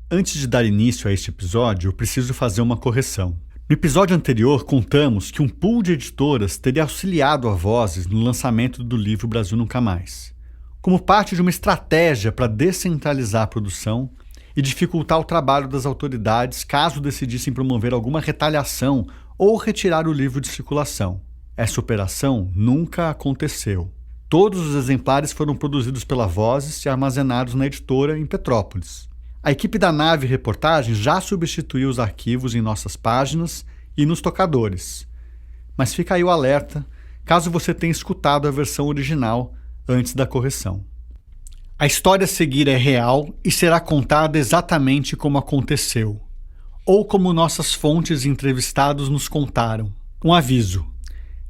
Antes de dar início a este episódio, eu preciso fazer uma correção. No episódio anterior, contamos que um pool de editoras teria auxiliado a Vozes no lançamento do livro Brasil Nunca Mais, como parte de uma estratégia para descentralizar a produção e dificultar o trabalho das autoridades caso decidissem promover alguma retaliação ou retirar o livro de circulação. Essa operação nunca aconteceu. Todos os exemplares foram produzidos pela Vozes e armazenados na editora em Petrópolis. A equipe da Nave Reportagem já substituiu os arquivos em nossas páginas e nos tocadores. Mas fica aí o alerta, caso você tenha escutado a versão original antes da correção. A história a seguir é real e será contada exatamente como aconteceu, ou como nossas fontes e entrevistados nos contaram. Um aviso: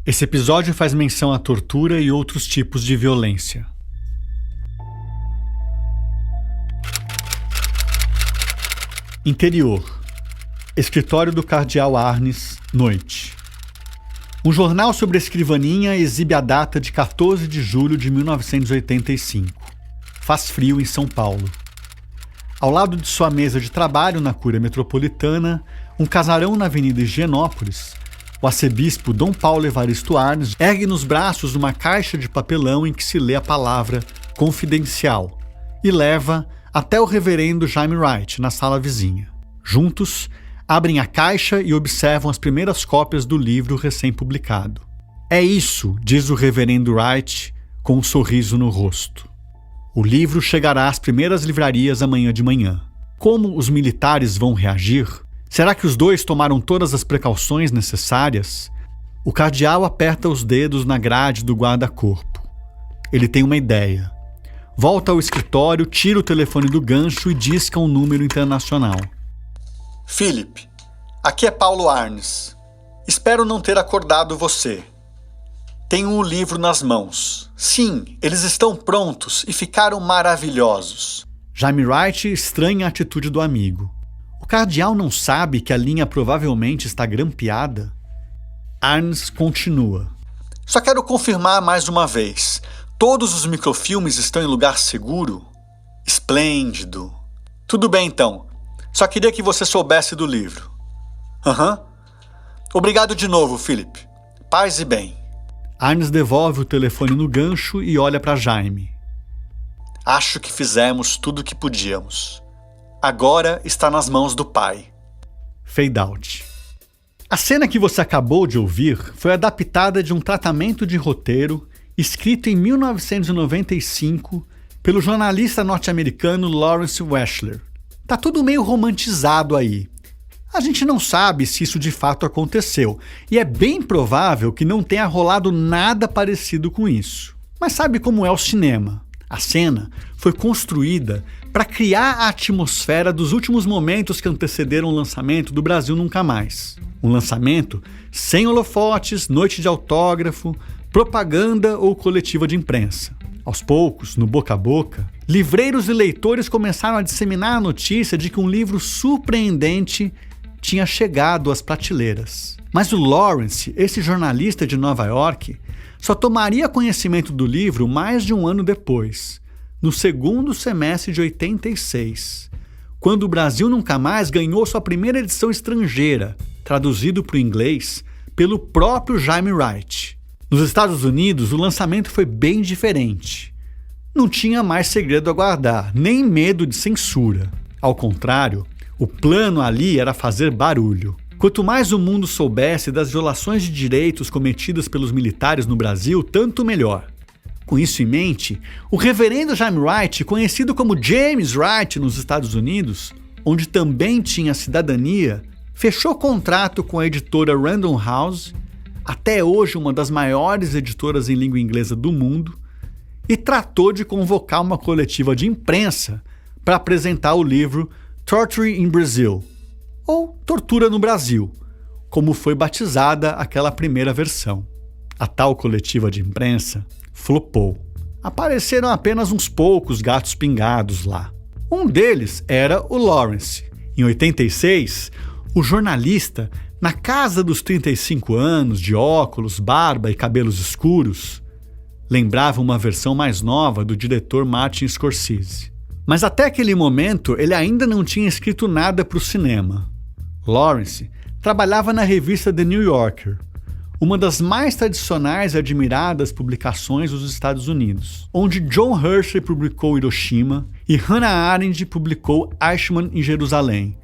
esse episódio faz menção à tortura e outros tipos de violência. Interior. Escritório do Cardeal Arnes, noite. Um jornal sobre a escrivaninha exibe a data de 14 de julho de 1985. Faz frio em São Paulo. Ao lado de sua mesa de trabalho na Cúria Metropolitana, um casarão na Avenida Higienópolis, o arcebispo Dom Paulo Evaristo Arnes ergue nos braços uma caixa de papelão em que se lê a palavra confidencial e leva até o reverendo Jaime Wright, na sala vizinha. Juntos, abrem a caixa e observam as primeiras cópias do livro recém-publicado. É isso, diz o reverendo Wright, com um sorriso no rosto. O livro chegará às primeiras livrarias amanhã de manhã. Como os militares vão reagir? Será que os dois tomaram todas as precauções necessárias? O cardeal aperta os dedos na grade do guarda-corpo. Ele tem uma ideia. Volta ao escritório, tira o telefone do gancho e disca um número internacional. Philip, aqui é Paulo Arnes. Espero não ter acordado você. Tenho o livro nas mãos. Sim, eles estão prontos e ficaram maravilhosos. Jaime Wright estranha a atitude do amigo. O cardeal não sabe que a linha provavelmente está grampeada? Arnes continua. Só quero confirmar mais uma vez. Todos os microfilmes estão em lugar seguro? Esplêndido. Tudo bem, então. Só queria que você soubesse do livro. Obrigado de novo, Philip. Paz e bem. Arnes devolve o telefone no gancho e olha para Jaime. Acho que fizemos tudo o que podíamos. Agora está nas mãos do pai. Fade out. A cena que você acabou de ouvir foi adaptada de um tratamento de roteiro escrito em 1995 pelo jornalista norte-americano Lawrence Weschler. Tá tudo meio romantizado aí. A gente não sabe se isso de fato aconteceu, e é bem provável que não tenha rolado nada parecido com isso. Mas sabe como é o cinema? A cena foi construída para criar a atmosfera dos últimos momentos que antecederam o lançamento do Brasil Nunca Mais. Um lançamento sem holofotes, noite de autógrafo, propaganda ou coletiva de imprensa. Aos poucos, no boca a boca, livreiros e leitores começaram a disseminar a notícia de que um livro surpreendente tinha chegado às prateleiras. Mas o Lawrence, esse jornalista de Nova York, só tomaria conhecimento do livro mais de um ano depois, no segundo semestre de 86, quando o Brasil Nunca Mais ganhou sua primeira edição estrangeira, traduzido para o inglês pelo próprio Jaime Wright. Nos Estados Unidos, o lançamento foi bem diferente. Não tinha mais segredo a guardar, nem medo de censura. Ao contrário, o plano ali era fazer barulho. Quanto mais o mundo soubesse das violações de direitos cometidas pelos militares no Brasil, tanto melhor. Com isso em mente, o reverendo Jaime Wright, conhecido como James Wright nos Estados Unidos, onde também tinha cidadania, fechou contrato com a editora Random House, até hoje uma das maiores editoras em língua inglesa do mundo, e tratou de convocar uma coletiva de imprensa para apresentar o livro Torture in Brazil, ou Tortura no Brasil, como foi batizada aquela primeira versão. A tal coletiva de imprensa flopou. Apareceram apenas uns poucos gatos pingados lá. Um deles era o Lawrence. Em 86, o jornalista, na casa dos 35 anos, de óculos, barba e cabelos escuros, lembrava uma versão mais nova do diretor Martin Scorsese. Mas até aquele momento, ele ainda não tinha escrito nada para o cinema. Lawrence trabalhava na revista The New Yorker, uma das mais tradicionais e admiradas publicações dos Estados Unidos, onde John Hersey publicou Hiroshima e Hannah Arendt publicou Eichmann em Jerusalém,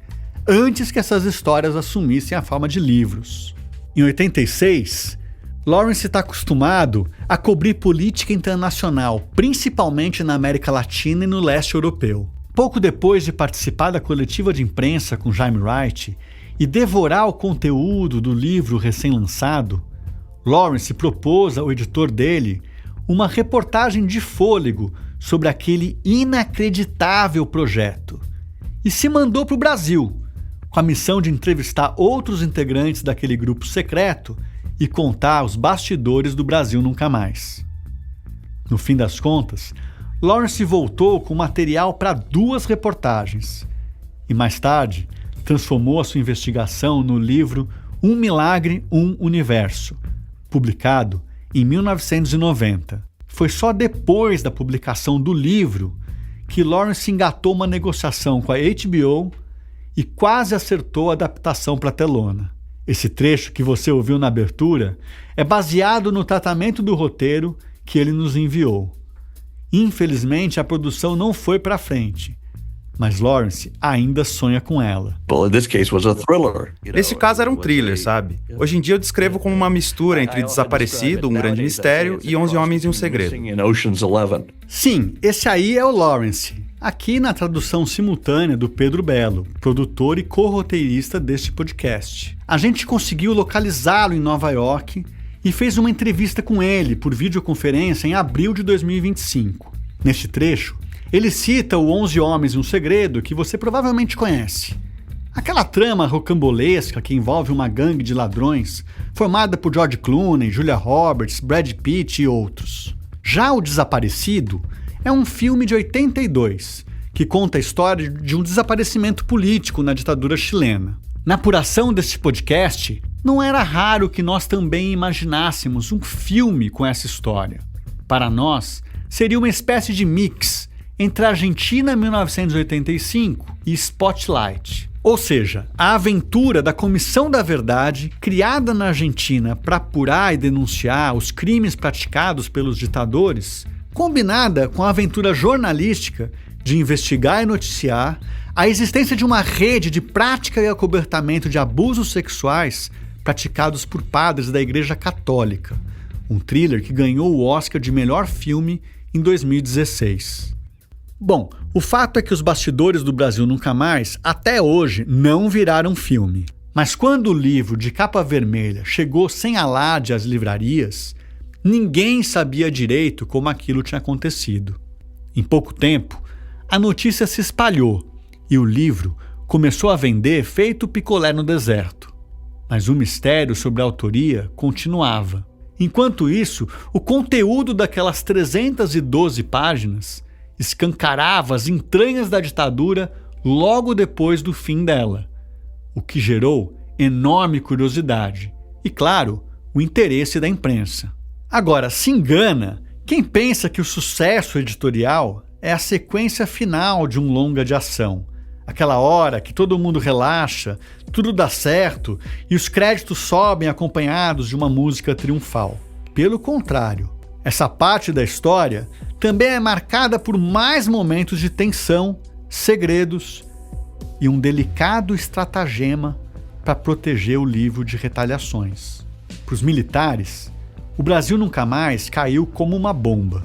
antes que essas histórias assumissem a forma de livros. Em 86, Lawrence está acostumado a cobrir política internacional, principalmente na América Latina e no leste europeu. Pouco depois de participar da coletiva de imprensa com Jaime Wright e devorar o conteúdo do livro recém-lançado, Lawrence propôs ao editor dele uma reportagem de fôlego sobre aquele inacreditável projeto e se mandou para o Brasil, com a missão de entrevistar outros integrantes daquele grupo secreto e contar os bastidores do Brasil Nunca Mais. No fim das contas, Lawrence voltou com material para 2 reportagens e mais tarde transformou a sua investigação no livro Um Milagre, um Universo, publicado em 1990. Foi só depois da publicação do livro que Lawrence engatou uma negociação com a HBO e quase acertou a adaptação para a telona. Esse trecho que você ouviu na abertura é baseado no tratamento do roteiro que ele nos enviou. Infelizmente, a produção não foi para frente, mas Lawrence ainda sonha com ela. Nesse caso era um thriller, sabe? Hoje em dia eu descrevo como uma mistura entre Desaparecido, Um Grande Mistério e 11 Homens e um Segredo. Sim, esse aí é o Lawrence, aqui na tradução simultânea do Pedro Belo, produtor e co-roteirista deste podcast. A gente conseguiu localizá-lo em Nova York e fez uma entrevista com ele por videoconferência em abril de 2025. Neste trecho, ele cita o 11 Homens e um Segredo, que você provavelmente conhece. Aquela trama rocambolesca que envolve uma gangue de ladrões formada por George Clooney, Julia Roberts, Brad Pitt e outros. Já O Desaparecido é um filme de 82, que conta a história de um desaparecimento político na ditadura chilena. Na apuração deste podcast, não era raro que nós também imaginássemos um filme com essa história. Para nós, seria uma espécie de mix entre Argentina 1985 e Spotlight. Ou seja, a aventura da Comissão da Verdade, criada na Argentina para apurar e denunciar os crimes praticados pelos ditadores, combinada com a aventura jornalística de investigar e noticiar a existência de uma rede de prática e acobertamento de abusos sexuais praticados por padres da Igreja Católica, um thriller que ganhou o Oscar de melhor filme em 2016. Bom, o fato é que os bastidores do Brasil Nunca Mais, até hoje, não viraram filme. Mas quando o livro de capa vermelha chegou sem alarde às livrarias, ninguém sabia direito como aquilo tinha acontecido. Em pouco tempo, a notícia se espalhou e o livro começou a vender feito picolé no deserto. Mas o mistério sobre a autoria continuava. Enquanto isso, o conteúdo daquelas 312 páginas escancarava as entranhas da ditadura logo depois do fim dela, o que gerou enorme curiosidade e, claro, o interesse da imprensa. Agora, se engana quem pensa que o sucesso editorial é a sequência final de um longa de ação, aquela hora que todo mundo relaxa, tudo dá certo e os créditos sobem acompanhados de uma música triunfal. Pelo contrário, essa parte da história também é marcada por mais momentos de tensão, segredos e um delicado estratagema para proteger o livro de retaliações. Para os militares, o Brasil Nunca Mais caiu como uma bomba.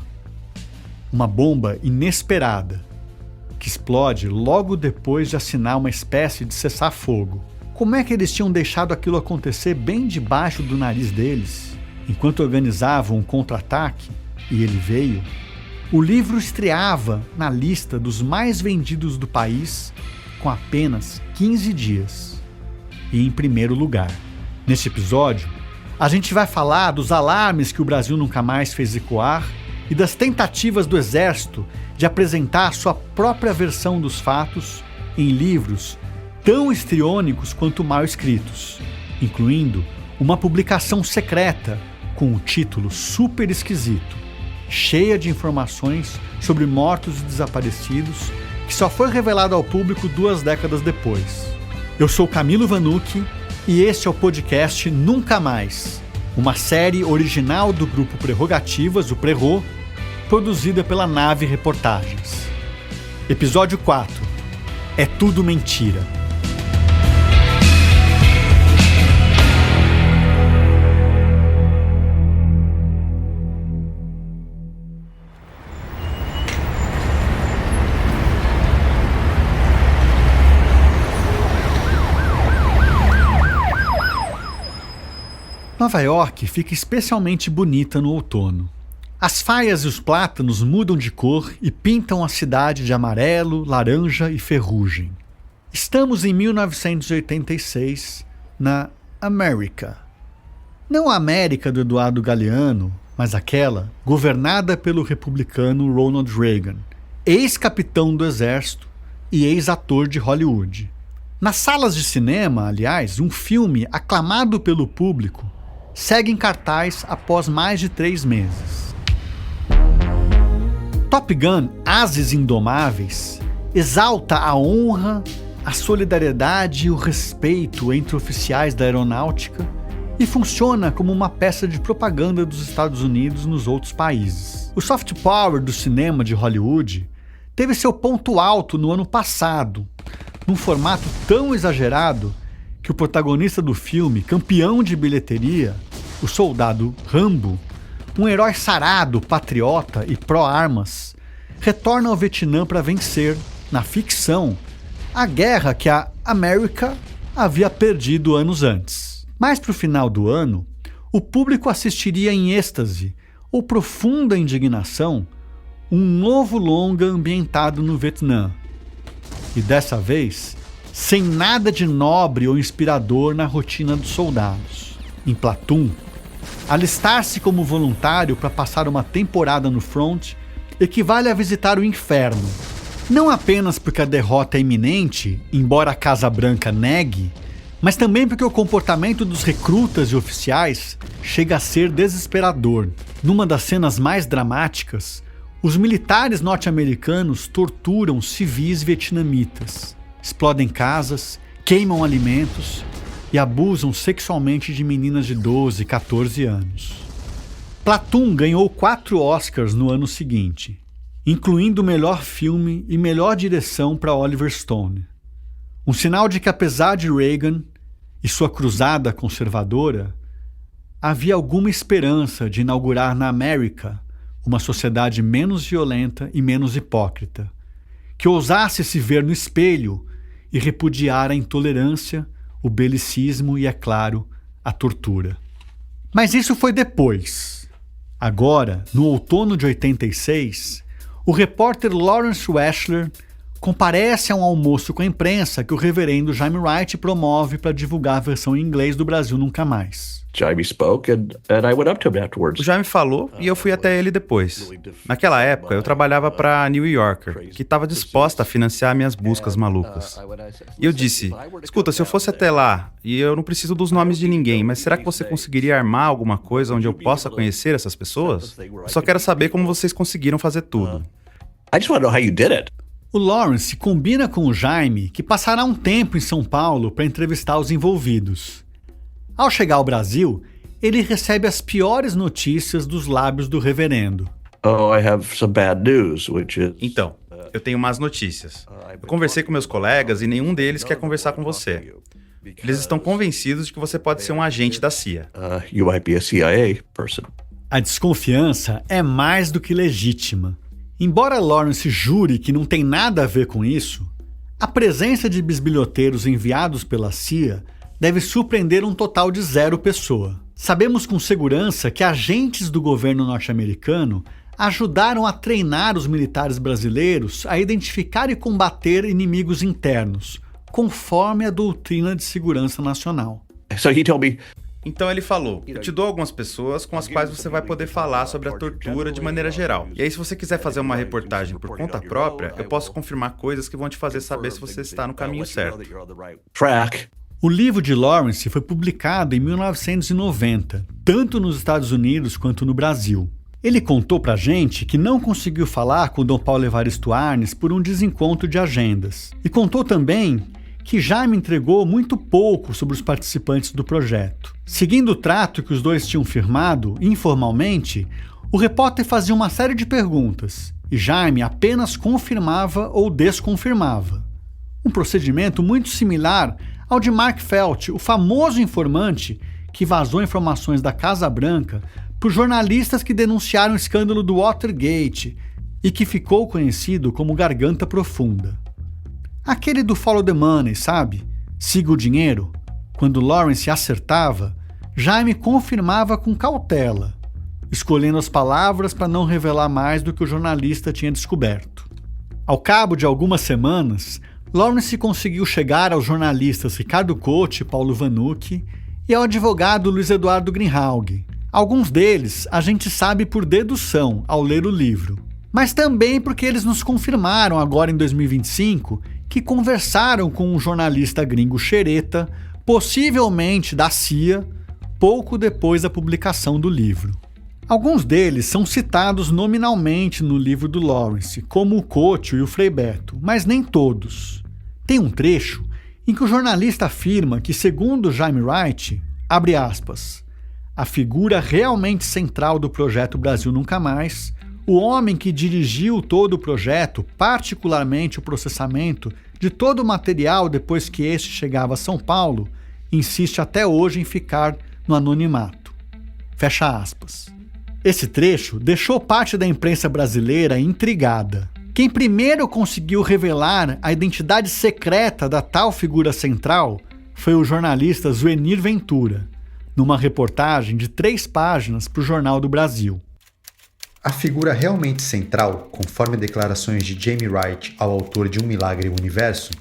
Uma bomba inesperada, que explode logo depois de assinar uma espécie de cessar-fogo. Como é que eles tinham deixado aquilo acontecer bem debaixo do nariz deles, enquanto organizavam um contra-ataque, e ele veio? O livro estreava na lista dos mais vendidos do país com apenas 15 dias. E em primeiro lugar. Neste episódio, a gente vai falar dos alarmes que o Brasil Nunca Mais fez ecoar e das tentativas do Exército de apresentar sua própria versão dos fatos em livros tão histriônicos quanto mal escritos, incluindo uma publicação secreta com um título super esquisito, cheia de informações sobre mortos e desaparecidos que só foi revelado ao público 2 décadas depois. Eu sou Camilo Vanucchi e este é o podcast Nunca Mais, uma série original do grupo Prerrogativas, o Prerro, produzida pela Nave Reportagens. Episódio 4. É tudo mentira. Nova York fica especialmente bonita no outono. As faias e os plátanos mudam de cor e pintam a cidade de amarelo, laranja e ferrugem. Estamos em 1986, na América. Não a América do Eduardo Galeano, mas aquela governada pelo republicano Ronald Reagan, ex-capitão do exército e ex-ator de Hollywood. Nas salas de cinema, aliás, um filme aclamado pelo público segue em cartaz após mais de 3 meses. Top Gun: Ases Indomáveis exalta a honra, a solidariedade e o respeito entre oficiais da aeronáutica e funciona como uma peça de propaganda dos Estados Unidos nos outros países. O soft power do cinema de Hollywood teve seu ponto alto no ano passado, num formato tão exagerado que o protagonista do filme, campeão de bilheteria, o soldado Rambo, um herói sarado, patriota e pró-armas, retorna ao Vietnã para vencer, na ficção, a guerra que a América havia perdido anos antes. Mais para o final do ano, o público assistiria em êxtase ou profunda indignação um novo longa ambientado no Vietnã. E dessa vez, sem nada de nobre ou inspirador na rotina dos soldados. Em Platoon, alistar-se como voluntário para passar uma temporada no front equivale a visitar o inferno. Não apenas porque a derrota é iminente, embora a Casa Branca negue, mas também porque o comportamento dos recrutas e oficiais chega a ser desesperador. Numa das cenas mais dramáticas, os militares norte-americanos torturam civis vietnamitas, explodem casas, queimam alimentos e abusam sexualmente de meninas de 12 e 14 anos. Platoon ganhou 4 Oscars no ano seguinte, incluindo o melhor filme e melhor direção para Oliver Stone. Um sinal de que, apesar de Reagan e sua cruzada conservadora, havia alguma esperança de inaugurar na América uma sociedade menos violenta e menos hipócrita, que ousasse se ver no espelho e repudiar a intolerância, o belicismo e, é claro, a tortura. Mas isso foi depois. Agora, no outono de 86, o repórter Lawrence Weschler comparece a um almoço com a imprensa que o reverendo Jaime Wright promove para divulgar a versão em inglês do Brasil Nunca Mais. O Jaime falou e eu fui até ele depois. Naquela época, eu trabalhava para a New Yorker, que estava disposta a financiar minhas buscas malucas. E eu disse, escuta, se eu fosse até lá, e eu não preciso dos nomes de ninguém, mas será que você conseguiria armar alguma coisa onde eu possa conhecer essas pessoas? Eu só quero saber como vocês conseguiram fazer tudo. O Lawrence combina com o Jaime que passará um tempo em São Paulo para entrevistar os envolvidos. Ao chegar ao Brasil, ele recebe as piores notícias dos lábios do reverendo. Então, eu tenho más notícias. Eu conversei com meus colegas e nenhum deles quer conversar com você. Eles estão convencidos de que você pode ser um agente da CIA. A desconfiança é mais do que legítima. Embora Lawrence jure que não tem nada a ver com isso, a presença de bisbilhoteiros enviados pela CIA deve surpreender um total de 0 pessoa. Sabemos com segurança que agentes do governo norte-americano ajudaram a treinar os militares brasileiros a identificar e combater inimigos internos, conforme a doutrina de segurança nacional. Então ele falou, eu te dou algumas pessoas com as quais você vai poder falar sobre a tortura de maneira geral. E aí se você quiser fazer uma reportagem por conta própria, eu posso confirmar coisas que vão te fazer saber se você está no caminho certo. O livro de Lawrence foi publicado em 1990, tanto nos Estados Unidos quanto no Brasil. Ele contou pra gente que não conseguiu falar com Dom Paulo Evaristo Arnes por um desencontro de agendas. E contou também que Jaime entregou muito pouco sobre os participantes do projeto. Seguindo o trato que os dois tinham firmado, informalmente, o repórter fazia uma série de perguntas e Jaime apenas confirmava ou desconfirmava. Um procedimento muito similar ao de Mark Felt, o famoso informante que vazou informações da Casa Branca por jornalistas que denunciaram o escândalo do Watergate e que ficou conhecido como Garganta Profunda. Aquele do Follow the Money, sabe? Siga o dinheiro. Quando Lawrence acertava, Jaime confirmava com cautela, escolhendo as palavras para não revelar mais do que o jornalista tinha descoberto. Ao cabo de algumas semanas, Lawrence conseguiu chegar aos jornalistas Ricardo Cote e Paulo Vanucci e ao advogado Luiz Eduardo Greenhalgh. Alguns deles a gente sabe por dedução ao ler o livro, mas também porque eles nos confirmaram agora em 2025 que conversaram com um jornalista gringo xereta, possivelmente da CIA, pouco depois da publicação do livro. Alguns deles são citados nominalmente no livro do Lawrence, como o Cote e o Frei Beto, mas nem todos. Tem um trecho em que o jornalista afirma que, segundo Jaime Wright, abre aspas, a figura realmente central do projeto Brasil Nunca Mais, o homem que dirigiu todo o projeto, particularmente o processamento de todo o material depois que este chegava a São Paulo, insiste até hoje em ficar no anonimato. Fecha aspas. Esse trecho deixou parte da imprensa brasileira intrigada. Quem primeiro conseguiu revelar a identidade secreta da tal figura central foi o jornalista Zuenir Ventura, numa reportagem de 3 páginas para o Jornal do Brasil. A figura realmente central, conforme declarações de Jaime Wright ao autor de Um Milagre e o Universo,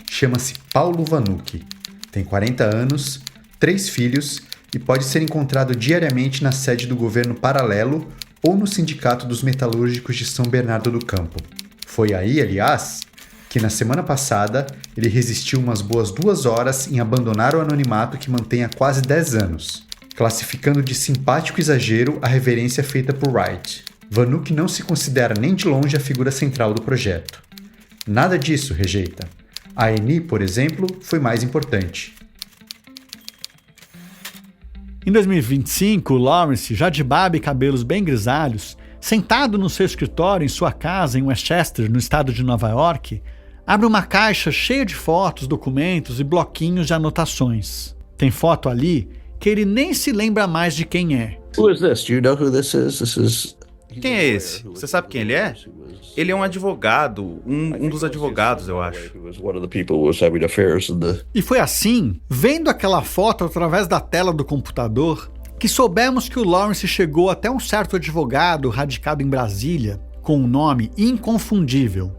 chama-se Paulo Vanucci. Tem 40 anos, 3 filhos e pode ser encontrado diariamente na sede do governo paralelo ou no Sindicato dos Metalúrgicos de São Bernardo do Campo. Foi aí, aliás, que na semana passada ele resistiu umas boas 2 horas em abandonar o anonimato que mantém há quase 10 anos, classificando de simpático exagero a reverência feita por Wright. Vanucci não se considera nem de longe a figura central do projeto. Nada disso rejeita. A ENI, por exemplo, foi mais importante. Em 2025, Lawrence, já de barba e cabelos bem grisalhos, sentado no seu escritório em sua casa em Westchester, no estado de Nova York, abre uma caixa cheia de fotos, documentos e bloquinhos de anotações. Tem foto ali que ele nem se lembra mais de quem é. Who is this? Do you know who this is? Quem é esse? Você sabe quem ele é? Ele é um advogado, um dos advogados, eu acho. E foi assim, vendo aquela foto através da tela do computador, que soubemos que o Lawrence chegou até um certo advogado radicado em Brasília, com um nome inconfundível.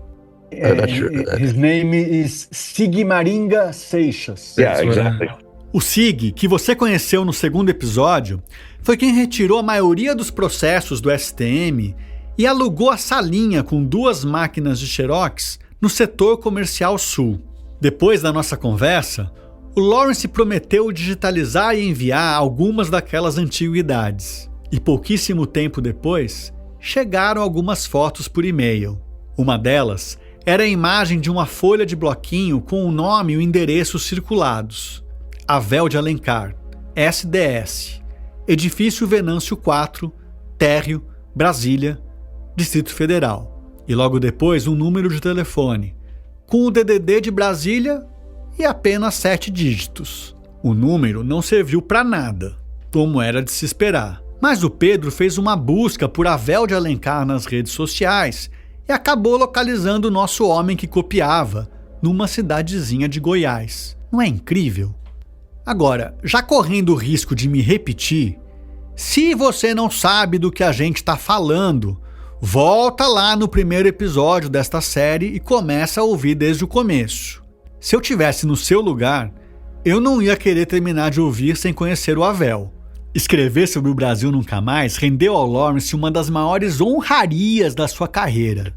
His name is Sigmaringa Seixas. Yeah, exactly. O Sig, que você conheceu no segundo episódio, foi quem retirou a maioria dos processos do STM e alugou a salinha com 2 máquinas de Xerox no setor comercial sul. Depois da nossa conversa, o Lawrence prometeu digitalizar e enviar algumas daquelas antiguidades. E pouquíssimo tempo depois, chegaram algumas fotos por e-mail. Uma delas era a imagem de uma folha de bloquinho com o nome e o endereço circulados. Avel de Alencar, SDS, Edifício Venâncio 4, Térreo, Brasília, Distrito Federal. E logo depois um número de telefone, com o DDD de Brasília e apenas 7 dígitos. O número não serviu para nada, como era de se esperar. Mas o Pedro fez uma busca por Avel de Alencar nas redes sociais e acabou localizando o nosso homem que copiava, numa cidadezinha de Goiás. Não é incrível? Agora, já correndo o risco de me repetir, se você não sabe do que a gente está falando, volta lá no primeiro episódio desta série e começa a ouvir desde o começo. Se eu tivesse no seu lugar, eu não ia querer terminar de ouvir sem conhecer o Avel. Escrever sobre o Brasil Nunca Mais rendeu ao Lawrence uma das maiores honrarias da sua carreira. O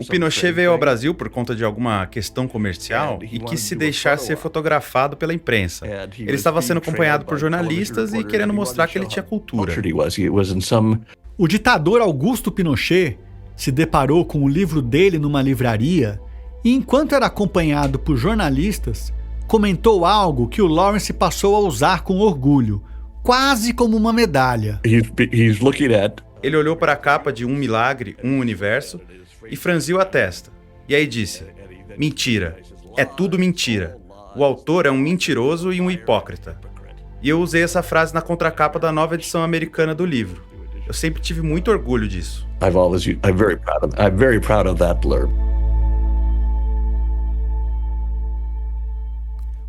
Pinochet veio ao Brasil por conta de alguma questão comercial e quis se deixar ser fotografado pela imprensa. Ele estava sendo acompanhado por jornalistas e querendo mostrar que ele tinha cultura. O ditador Augusto Pinochet se deparou com o livro dele numa livraria e, enquanto era acompanhado por jornalistas, comentou algo que o Lawrence passou a usar com orgulho, quase como uma medalha. Ele olhou para a capa de Um Milagre, Um Universo e franziu a testa. E aí disse: mentira, é tudo mentira. O autor é um mentiroso e um hipócrita. E eu usei essa frase na contracapa da nova edição americana do livro. Eu sempre tive muito orgulho disso. I'm very proud of that blurb.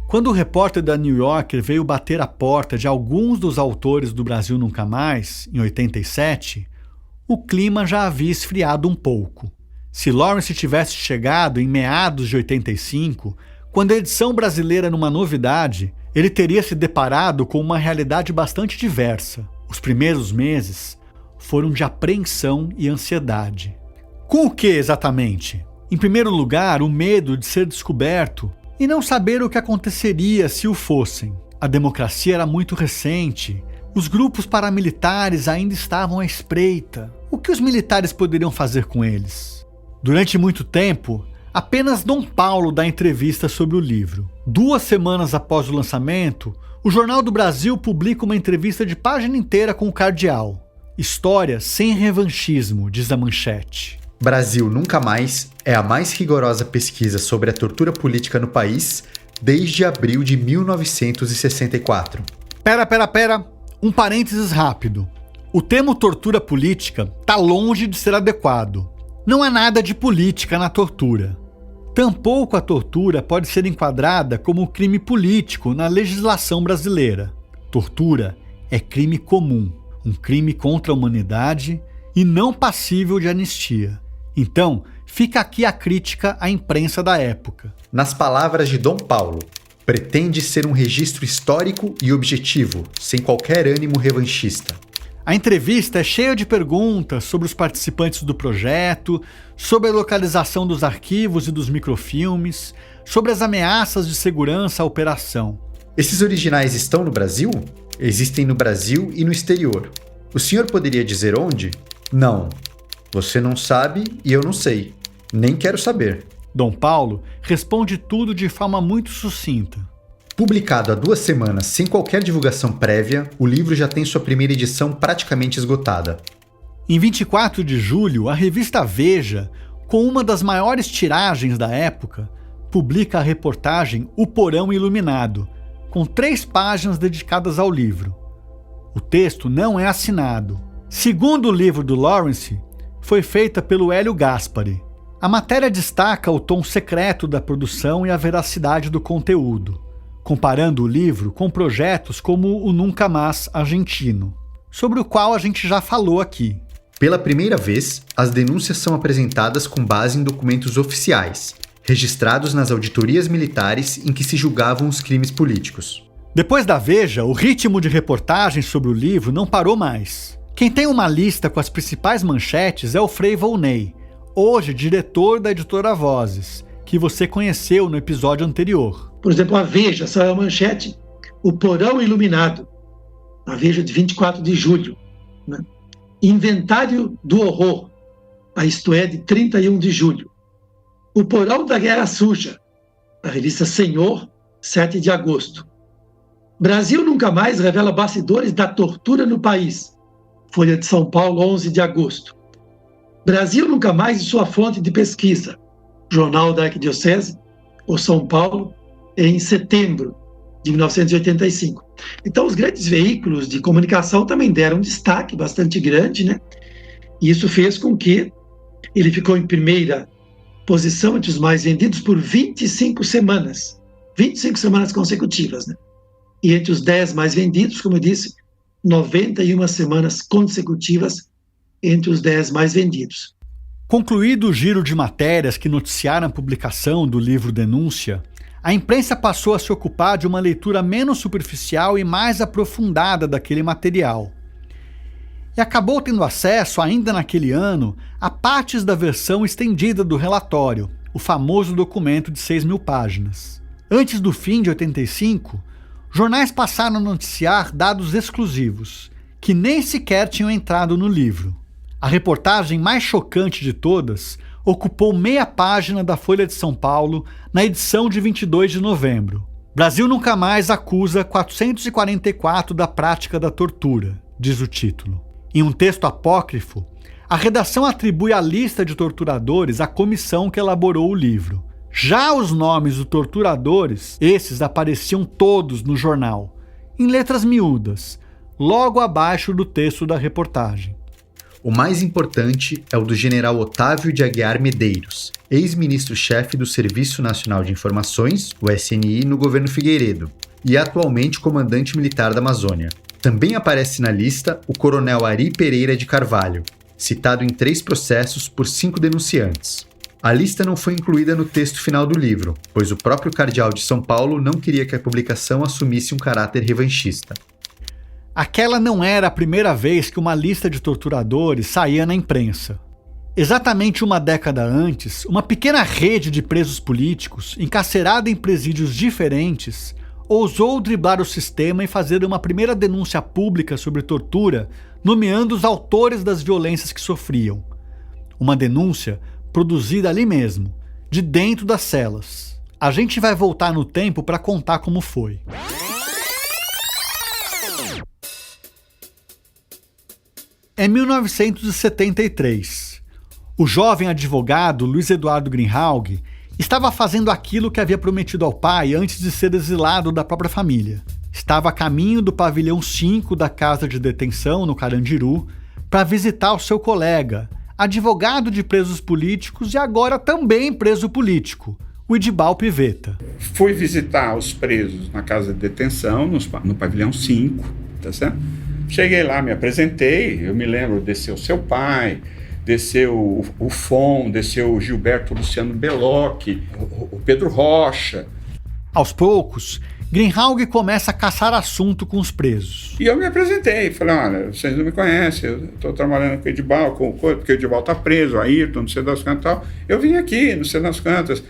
Quando o repórter da New Yorker veio bater a porta de alguns dos autores do Brasil Nunca Mais, em 87, o clima já havia esfriado um pouco. Se Lawrence tivesse chegado em meados de 85, quando a edição brasileira era uma novidade, ele teria se deparado com uma realidade bastante diversa. Os primeiros meses foram de apreensão e ansiedade. Com o que exatamente? Em primeiro lugar, o medo de ser descoberto e não saber o que aconteceria se o fossem. A democracia era muito recente, os grupos paramilitares ainda estavam à espreita. O que os militares poderiam fazer com eles? Durante muito tempo, apenas Dom Paulo dá entrevista sobre o livro. 2 semanas após o lançamento, o Jornal do Brasil publica uma entrevista de página inteira com o cardeal. História sem revanchismo, diz a manchete. Brasil Nunca Mais é a mais rigorosa pesquisa sobre a tortura política no país desde abril de 1964. Pera. Um parênteses rápido. O termo tortura política está longe de ser adequado. Não há nada de política na tortura. Tampouco a tortura pode ser enquadrada como crime político na legislação brasileira. Tortura é crime comum, um crime contra a humanidade e não passível de anistia. Então, fica aqui a crítica à imprensa da época. Nas palavras de Dom Paulo, pretende ser um registro histórico e objetivo, sem qualquer ânimo revanchista. A entrevista é cheia de perguntas sobre os participantes do projeto, sobre a localização dos arquivos e dos microfilmes, sobre as ameaças de segurança à operação. Esses originais estão no Brasil? Existem no Brasil e no exterior. O senhor poderia dizer onde? Não. Você não sabe e eu não sei. Nem quero saber. Dom Paulo responde tudo de forma muito sucinta. Publicado há 2 semanas sem qualquer divulgação prévia, o livro já tem sua primeira edição praticamente esgotada. Em 24 de julho, a revista Veja, com uma das maiores tiragens da época, publica a reportagem O Porão Iluminado, com 3 páginas dedicadas ao livro. O texto não é assinado. Segundo o livro do Lawrence, foi feita pelo Hélio Gaspari. A matéria destaca o tom secreto da produção e a veracidade do conteúdo, comparando o livro com projetos como o Nunca Mais argentino, sobre o qual a gente já falou aqui. Pela primeira vez, as denúncias são apresentadas com base em documentos oficiais, registrados nas auditorias militares em que se julgavam os crimes políticos. Depois da Veja, o ritmo de reportagens sobre o livro não parou mais. Quem tem uma lista com as principais manchetes é o Frei Volney, hoje diretor da editora Vozes, que você conheceu no episódio anterior. Por exemplo, a Veja saiu a manchete O Porão Iluminado, a Veja de 24 de julho. Né? Inventário do Horror, a Isto É, de 31 de julho. O Porão da Guerra Suja, a revista Senhor, 7 de agosto. Brasil Nunca Mais revela bastidores da tortura no país, Folha de São Paulo, 11 de agosto. Brasil Nunca Mais e sua fonte de pesquisa, Jornal da Arquidiocese, ou São Paulo, em setembro de 1985. Então, os grandes veículos de comunicação também deram um destaque bastante grande, né? E isso fez com que ele ficou em primeira posição entre os mais vendidos por 25 semanas. 25 semanas consecutivas, né? E entre os 10 mais vendidos, como eu disse, 91 semanas consecutivas entre os 10 mais vendidos. Concluído o giro de matérias que noticiaram a publicação do livro Denúncia, a imprensa passou a se ocupar de uma leitura menos superficial e mais aprofundada daquele material. E acabou tendo acesso, ainda naquele ano, a partes da versão estendida do relatório, o famoso documento de 6.000 páginas. Antes do fim de 85, jornais passaram a noticiar dados exclusivos, que nem sequer tinham entrado no livro. A reportagem mais chocante de todas ocupou meia página da Folha de São Paulo na edição de 22 de novembro. Brasil nunca mais acusa 444 da prática da tortura, diz o título. Em um texto apócrifo, a redação atribui a lista de torturadores à comissão que elaborou o livro. Já os nomes dos torturadores, esses apareciam todos no jornal, em letras miúdas, logo abaixo do texto da reportagem. O mais importante é o do general Otávio de Aguiar Medeiros, ex-ministro-chefe do Serviço Nacional de Informações, o SNI, no governo Figueiredo, e atualmente comandante militar da Amazônia. Também aparece na lista o coronel Ari Pereira de Carvalho, citado em 3 processos por 5 denunciantes. A lista não foi incluída no texto final do livro, pois o próprio cardeal de São Paulo não queria que a publicação assumisse um caráter revanchista. Aquela não era a primeira vez que uma lista de torturadores saía na imprensa. Exatamente uma década antes, uma pequena rede de presos políticos, encarcerada em presídios diferentes, ousou driblar o sistema e fazer uma primeira denúncia pública sobre tortura, nomeando os autores das violências que sofriam. Uma denúncia produzida ali mesmo, de dentro das celas. A gente vai voltar no tempo para contar como foi. É 1973. O jovem advogado Luiz Eduardo Greenhalgh estava fazendo aquilo que havia prometido ao pai antes de ser exilado da própria família. Estava a caminho do pavilhão 5 da casa de detenção, no Carandiru, para visitar o seu colega, advogado de presos políticos e agora também preso político, o Idibal Pivetta. Fui visitar os presos na casa de detenção, no pavilhão 5, tá certo? Cheguei lá, me apresentei, eu me lembro, desceu o seu pai, desceu o Fon, desceu o Gilberto Luciano Bellocchi, o Pedro Rocha. Aos poucos, Greenhalgh começa a caçar assunto com os presos. E eu me apresentei, falei, olha, vocês não me conhecem, eu estou trabalhando com o Idibal, porque o Idibal está preso, o Ayrton, não sei das quantas e tal. Eu vim aqui, não sei das quantas.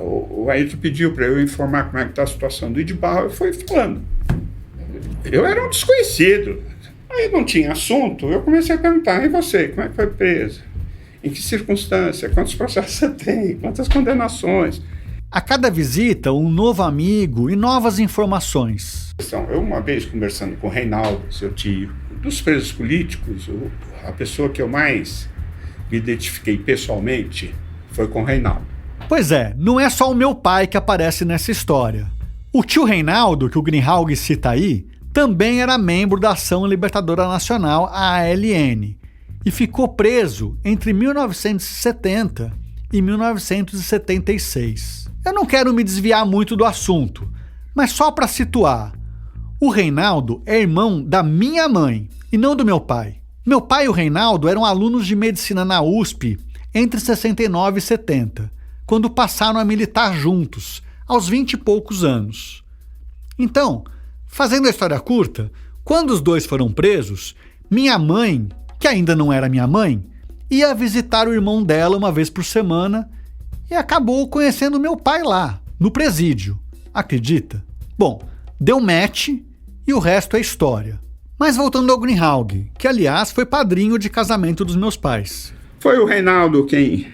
O Ayrton pediu para eu informar como é que está a situação do Idibal, eu fui falando. Eu era um desconhecido, aí não tinha assunto, eu comecei a perguntar, e você, como é que foi preso? Em que circunstância? Quantos processos você tem? Quantas condenações? A cada visita, um novo amigo e novas informações. Eu uma vez conversando com o Reinaldo, seu tio, dos presos políticos, a pessoa que eu mais me identifiquei pessoalmente foi com o Reinaldo. Pois é, não é só o meu pai que aparece nessa história. O tio Reinaldo, que o Greenhalgh cita aí, também era membro da Ação Libertadora Nacional, a ALN, e ficou preso entre 1970 e 1976. Eu não quero me desviar muito do assunto, mas só para situar, o Reinaldo é irmão da minha mãe e não do meu pai. Meu pai e o Reinaldo eram alunos de medicina na USP entre 69 e 70, quando passaram a militar juntos, aos 20 e poucos anos. Então, fazendo a história curta, quando os dois foram presos, minha mãe, que ainda não era minha mãe, ia visitar o irmão dela uma vez por semana e acabou conhecendo meu pai lá, no presídio. Acredita? Bom, deu match e o resto é história. Mas voltando ao Greenhalgh, que aliás foi padrinho de casamento dos meus pais. Foi o Reinaldo quem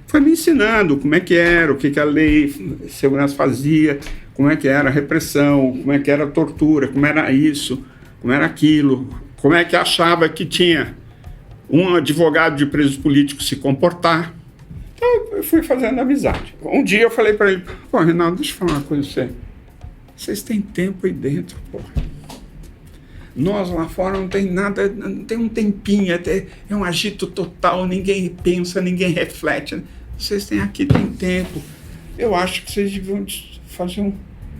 foi me ensinando como é que era, o que a lei de segurança fazia, como é que era a repressão, como é que era a tortura, como era isso, como era aquilo, como é que achava que tinha um advogado de presos políticos se comportar. Então eu fui fazendo amizade. Um dia eu falei para ele, pô, Reinaldo, deixa eu falar uma coisa pra você. Vocês têm tempo aí dentro, pô. Nós lá fora não tem nada, não tem um tempinho, é um agito total, ninguém pensa, ninguém reflete. Vocês têm aqui, tem tempo. Eu acho que vocês deviam fazer um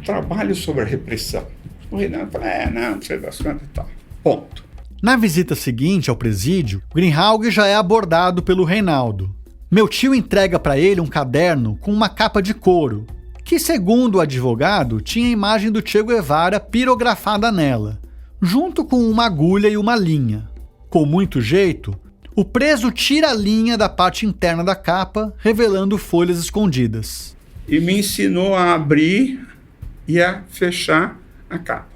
trabalho sobre a repressão. O Reinaldo falou, não sei das quantas e tal. Ponto. Na visita seguinte ao presídio, Greenhalgh já é abordado pelo Reinaldo. Meu tio entrega para ele um caderno com uma capa de couro, que, segundo o advogado, tinha a imagem do Che Guevara pirografada nela, junto com uma agulha e uma linha. Com muito jeito, o preso tira a linha da parte interna da capa, revelando folhas escondidas. E me ensinou a abrir e a fechar a capa.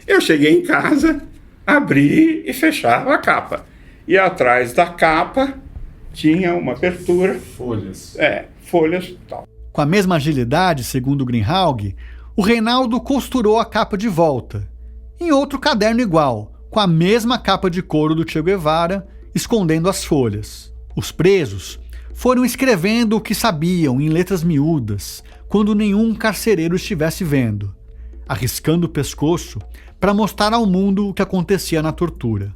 Eu cheguei em casa, abri e fechava a capa. E atrás da capa tinha uma abertura. Folhas. Folhas e tal. Com a mesma agilidade, segundo Greenhalgh, o Reinaldo costurou a capa de volta, em outro caderno igual, com a mesma capa de couro do Che Guevara, escondendo as folhas. Os presos foram escrevendo o que sabiam em letras miúdas, quando nenhum carcereiro estivesse vendo, arriscando o pescoço para mostrar ao mundo o que acontecia na tortura.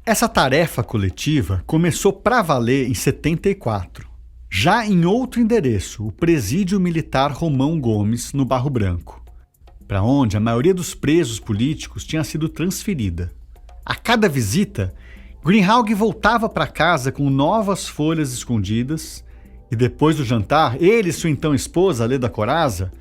Essa tarefa coletiva começou para valer em 74, já em outro endereço, o Presídio Militar Romão Gomes, no Barro Branco, para onde a maioria dos presos políticos tinha sido transferida. A cada visita, Greenhalgh voltava para casa com novas folhas escondidas e depois do jantar, ele e sua então esposa, Leda Corazza,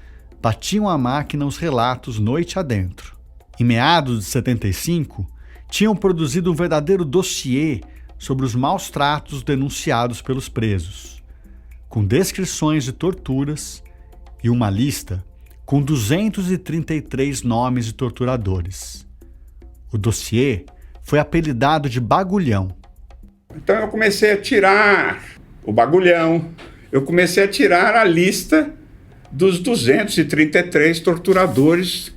batiam à máquina os relatos noite adentro. Em meados de 75, tinham produzido um verdadeiro dossiê sobre os maus tratos denunciados pelos presos, com descrições de torturas e uma lista com 233 nomes de torturadores. O dossiê foi apelidado de Bagulhão. Então eu comecei a tirar o bagulhão, eu comecei a tirar a lista dos 233 torturadores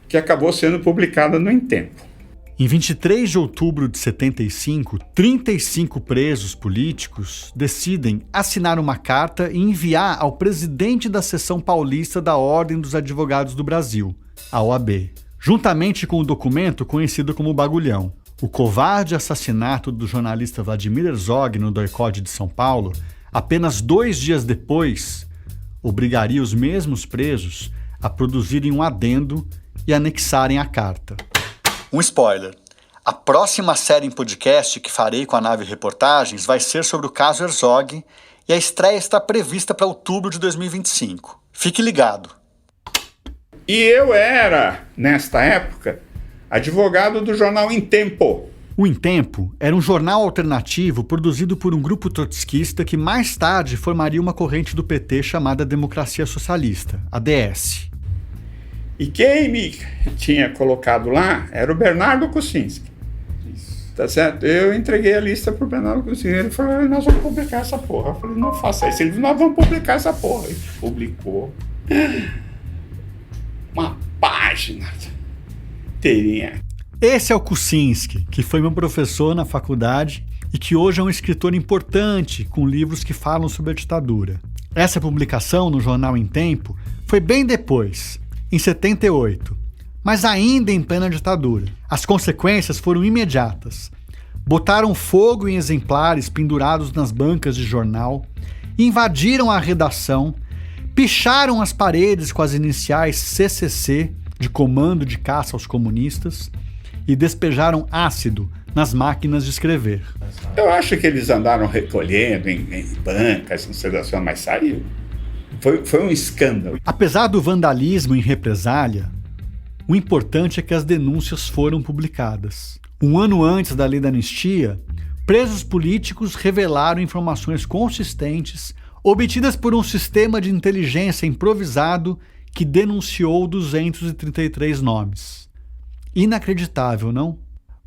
que acabou sendo publicada no Em Tempo. Em 23 de outubro de 75, 35 presos políticos decidem assinar uma carta e enviar ao presidente da seção paulista da Ordem dos Advogados do Brasil, a OAB, juntamente com o documento conhecido como Bagulhão. O covarde assassinato do jornalista Vladimir Herzog no doicode de São Paulo, apenas 2 dias depois, obrigaria os mesmos presos a produzirem um adendo e anexarem a carta. Um spoiler. A próxima série em podcast que farei com a Nave Reportagens vai ser sobre o caso Herzog e a estreia está prevista para outubro de 2025. Fique ligado. E eu era, nesta época, advogado do jornal Em Tempo. O Em Tempo era um jornal alternativo produzido por um grupo trotskista que mais tarde formaria uma corrente do PT chamada Democracia Socialista, a DS. E quem me tinha colocado lá era o Bernardo Kuczynski. Tá certo? Eu entreguei a lista pro Bernardo Kuczynski. Ele falou, nós vamos publicar essa porra. Eu falei, não faça isso. Ele falou, nós vamos publicar essa porra. Ele publicou uma página inteirinha. Esse é o Kuczynski, que foi meu professor na faculdade e que hoje é um escritor importante com livros que falam sobre a ditadura. Essa publicação no jornal Em Tempo foi bem depois, em 78, mas ainda em plena ditadura. As consequências foram imediatas. Botaram fogo em exemplares pendurados nas bancas de jornal, invadiram a redação, picharam as paredes com as iniciais CCC, de Comando de Caça aos Comunistas, e despejaram ácido nas máquinas de escrever. Eu acho que eles andaram recolhendo em bancas, não sei da sua, mas saiu. Foi um escândalo. Apesar do vandalismo em represália, o importante é que as denúncias foram publicadas. Um ano antes da lei da anistia, presos políticos revelaram informações consistentes obtidas por um sistema de inteligência improvisado que denunciou 233 nomes. Inacreditável, não?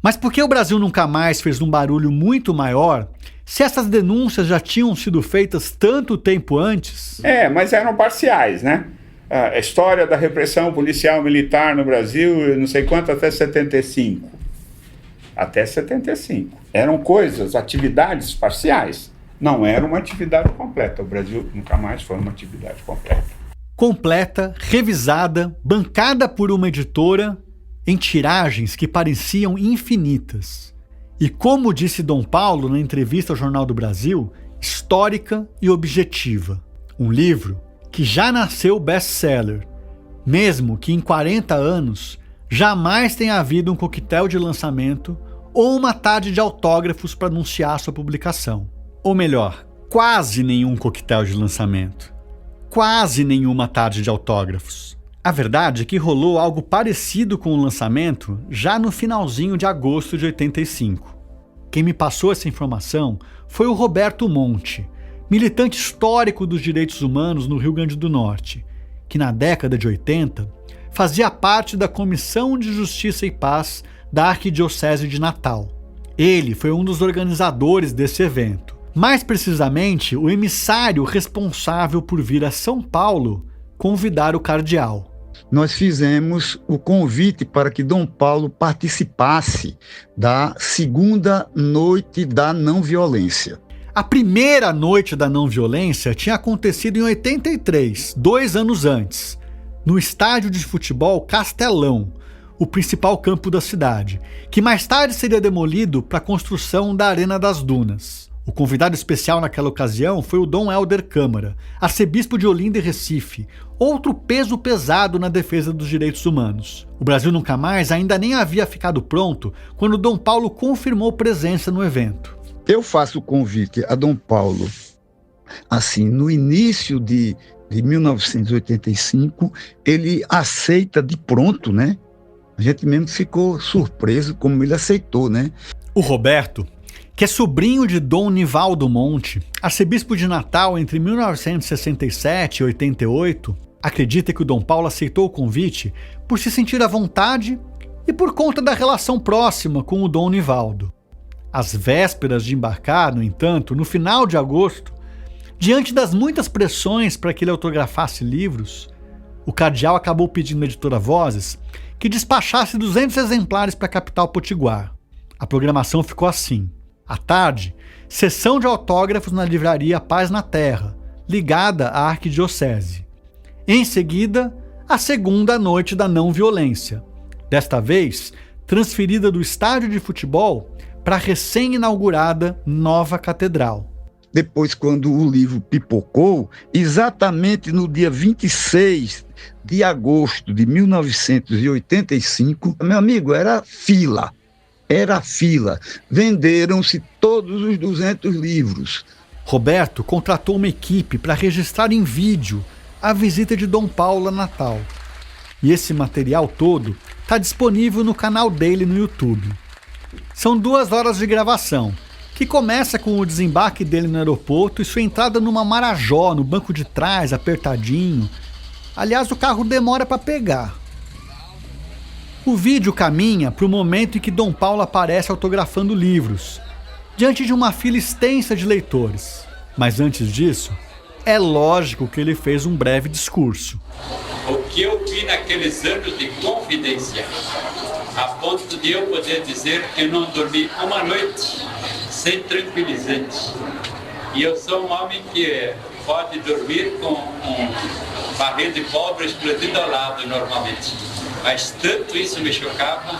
Mas por que o Brasil nunca mais fez um barulho muito maior se essas denúncias já tinham sido feitas tanto tempo antes? Mas eram parciais, né? A história da repressão policial militar no Brasil, não sei quanto, até 75. Até 75. Eram coisas, atividades parciais. Não era uma atividade completa. O Brasil nunca mais foi uma atividade completa. Completa, revisada, bancada por uma editora, em tiragens que pareciam infinitas. E como disse Dom Paulo na entrevista ao Jornal do Brasil, histórica e objetiva. Um livro que já nasceu best-seller, mesmo que em 40 anos jamais tenha havido um coquetel de lançamento ou uma tarde de autógrafos para anunciar sua publicação. Ou melhor, quase nenhum coquetel de lançamento. quase nenhuma tarde de autógrafos. A verdade é que rolou algo parecido com o lançamento já no finalzinho de agosto de 85. Quem me passou essa informação foi o Roberto Monte, militante histórico dos direitos humanos no Rio Grande do Norte, que na década de 80 fazia parte da Comissão de Justiça e Paz da Arquidiocese de Natal. Ele foi um dos organizadores desse evento. Mais precisamente, o emissário responsável por vir a São Paulo convidar o cardeal. Nós fizemos o convite para que Dom Paulo participasse da segunda noite da não violência. A primeira noite da não violência tinha acontecido em 83, 2 anos antes, no estádio de futebol Castelão, o principal campo da cidade, que mais tarde seria demolido para a construção da Arena das Dunas. O convidado especial naquela ocasião foi o Dom Helder Câmara, arcebispo de Olinda e Recife, outro peso pesado na defesa dos direitos humanos. O Brasil Nunca Mais ainda nem havia ficado pronto quando Dom Paulo confirmou presença no evento. Eu faço o convite a Dom Paulo, assim, no início de 1985, ele aceita de pronto, né? A gente mesmo ficou surpreso como ele aceitou, né? O Roberto, que é sobrinho de Dom Nivaldo Monte, arcebispo de Natal entre 1967 e 88, acredita que o Dom Paulo aceitou o convite por se sentir à vontade e por conta da relação próxima com o Dom Nivaldo. Às vésperas de embarcar, no entanto, no final de agosto, diante das muitas pressões para que ele autografasse livros, o cardeal acabou pedindo à editora Vozes que despachasse 200 exemplares para a capital potiguar. A programação ficou assim. À tarde, sessão de autógrafos na livraria Paz na Terra, ligada à Arquidiocese. Em seguida, a segunda noite da não violência, desta vez transferida do estádio de futebol para a recém-inaugurada nova catedral. Depois, quando o livro pipocou, exatamente no dia 26 de agosto de 1985, meu amigo, era fila. Venderam-se todos os 200 livros. Roberto contratou uma equipe para registrar em vídeo a visita de Dom Paulo a Natal. E esse material todo está disponível no canal dele no YouTube. São 2 horas de gravação, que começa com o desembarque dele no aeroporto e sua entrada numa Marajó, no banco de trás, apertadinho. Aliás, o carro demora para pegar. O vídeo caminha para o momento em que Dom Paulo aparece autografando livros, diante de uma fila extensa de leitores. Mas antes disso, é lógico que ele fez um breve discurso. O que eu vi naqueles anos de confidência, a ponto de eu poder dizer que eu não dormi uma noite sem tranquilizante. E eu sou um homem que pode dormir com um barril de pólvora explodindo ao lado normalmente. Mas tanto isso me chocava